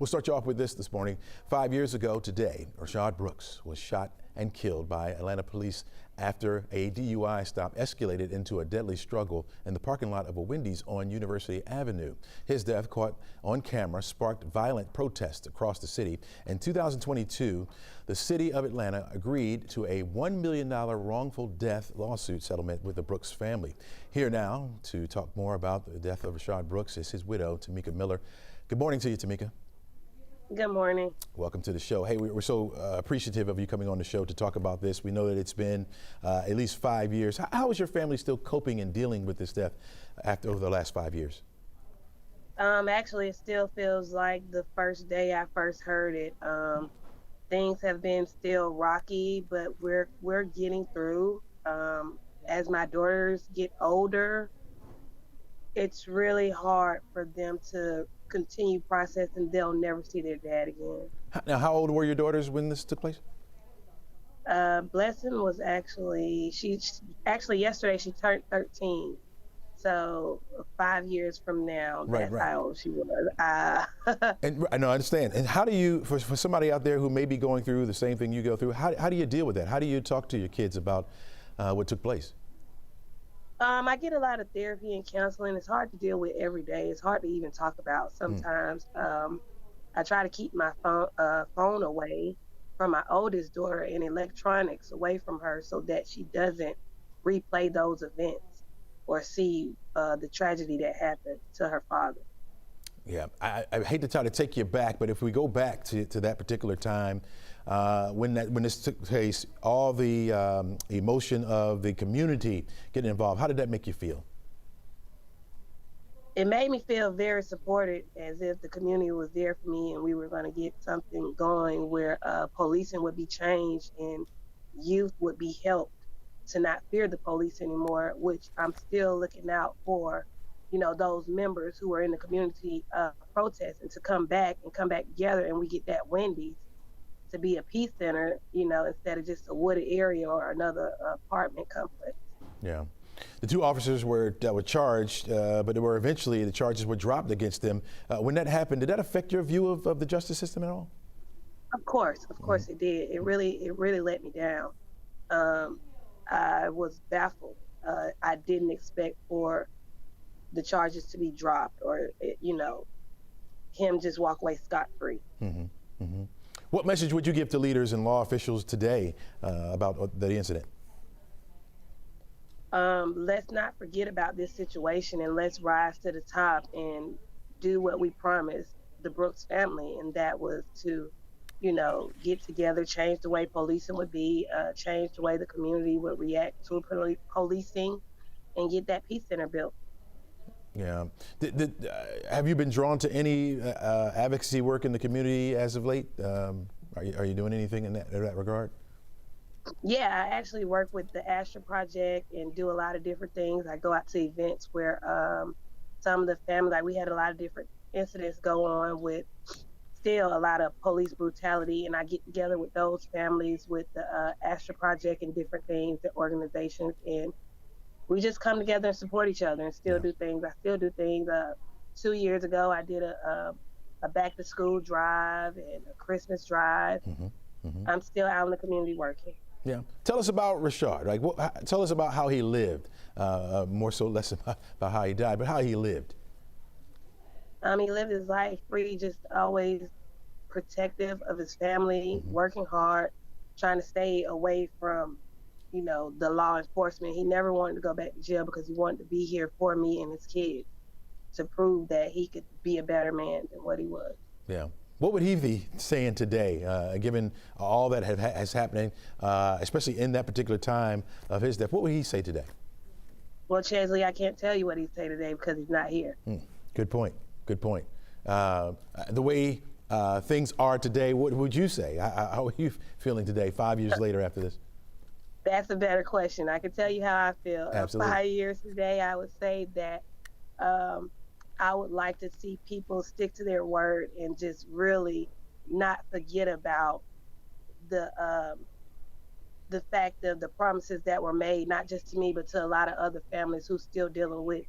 We'll start you off with this morning. 5 years ago today, Rayshard Brooks was shot and killed by Atlanta police after a DUI stop escalated into a deadly struggle in the parking lot of a Wendy's on University Avenue. His death, caught on camera, sparked violent protests across the city. In 2022, the city of Atlanta agreed to a $1 million wrongful death lawsuit settlement with the Brooks family. Here now to talk more about the death of Rayshard Brooks is his widow, Tomika Miller. Good morning to you, Tomika. Good morning. Welcome to the show. Hey, we're so appreciative of you coming on the show to talk about this. We know that it's been at least 5 years. How is your family still coping and dealing with this death over the last 5 years? Actually, it still feels like the first day I first heard it. Things have been still rocky, but we're getting through. As my daughters get older, it's really hard for them to continue processing. They'll never see their dad again. Now, how old were your daughters when this took place? Blessing was actually yesterday she turned 13. So 5 years from now, that's how old she was. And I know, I understand. And how do you, for somebody out there who may be going through the same thing you go through, how do you deal with that? How do you talk to your kids about what took place? I get a lot of therapy and counseling. It's hard to deal with every day. It's hard to even talk about sometimes. I try to keep my phone away from my oldest daughter and electronics away from her so that she doesn't replay those events or see the tragedy that happened to her father. Yeah, I hate to try to take you back, but if we go back to that particular time, when this took place, all the emotion of the community getting involved, how did that make you feel? It made me feel very supported, as if the community was there for me and we were going to get something going where policing would be changed and youth would be helped to not fear the police anymore, which I'm still looking out for, those members who are in the community protesting to come back together, and we get that Wendy's to be a peace center, instead of just a wooded area or another apartment complex. Yeah. The two officers that were charged, but the charges were dropped against them. When that happened, did that affect your view of the justice system at all? Of course it did. It really let me down. I was baffled. I didn't expect for the charges to be dropped or, him just walk away scot-free. Mm-hmm. Mm-hmm. What message would you give to leaders and law officials today about the incident? Let's not forget about this situation, and let's rise to the top and do what we promised the Brooks family, and that was to, get together, change the way policing would be, change the way the community would react to policing, and get that peace center built. Yeah. Have you been drawn to any advocacy work in the community as of late? Are you doing anything in that regard? Yeah, I actually work with the Astra Project and do a lot of different things. I go out to events where some of the family, we had a lot of different incidents go on with still a lot of police brutality, and I get together with those families with the Astra Project and different things, the organizations, and we just come together and support each other and still do things. I still do things. 2 years ago, I did a back to school drive and a Christmas drive. Mm-hmm. Mm-hmm. I'm still out in the community working. Yeah. Tell us about Rayshard. Tell us about how he lived, more so less about how he died, but how he lived. He lived his life free, just always protective of his family, working hard, trying to stay away from, the law enforcement. He never wanted to go back to jail because he wanted to be here for me and his kids to prove that he could be a better man than what he was. Yeah. What would he be saying today, given all that has happening, especially in that particular time of his death? What would he say today? Well, Chesley, I can't tell you what he'd say today because he's not here. Good point. Good point. The way things are today, what would you say? How are you feeling today, 5 years later after this? That's a better question. I can tell you how I feel. Absolutely. 5 years today, I would say that I would like to see people stick to their word and just really not forget about the fact of the promises that were made, not just to me, but to a lot of other families who still dealing with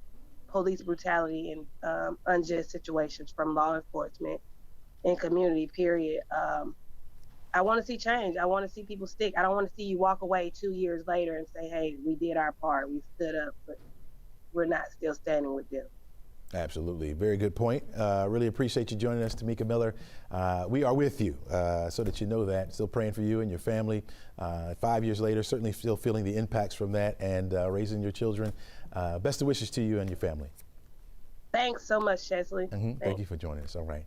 police brutality and unjust situations from law enforcement. in community, period. I want to see change. I want to see people stick. I don't want to see you walk away 2 years later and say, hey, we did our part. We stood up, but we're not still standing with them. Absolutely. Very good point. Really appreciate you joining us, Tomika Miller. We are with you, so that you know that. Still praying for you and your family. 5 years later, certainly still feeling the impacts from that and raising your children. Best of wishes to you and your family. Thanks so much, Chesley. Thank you for joining us. All right.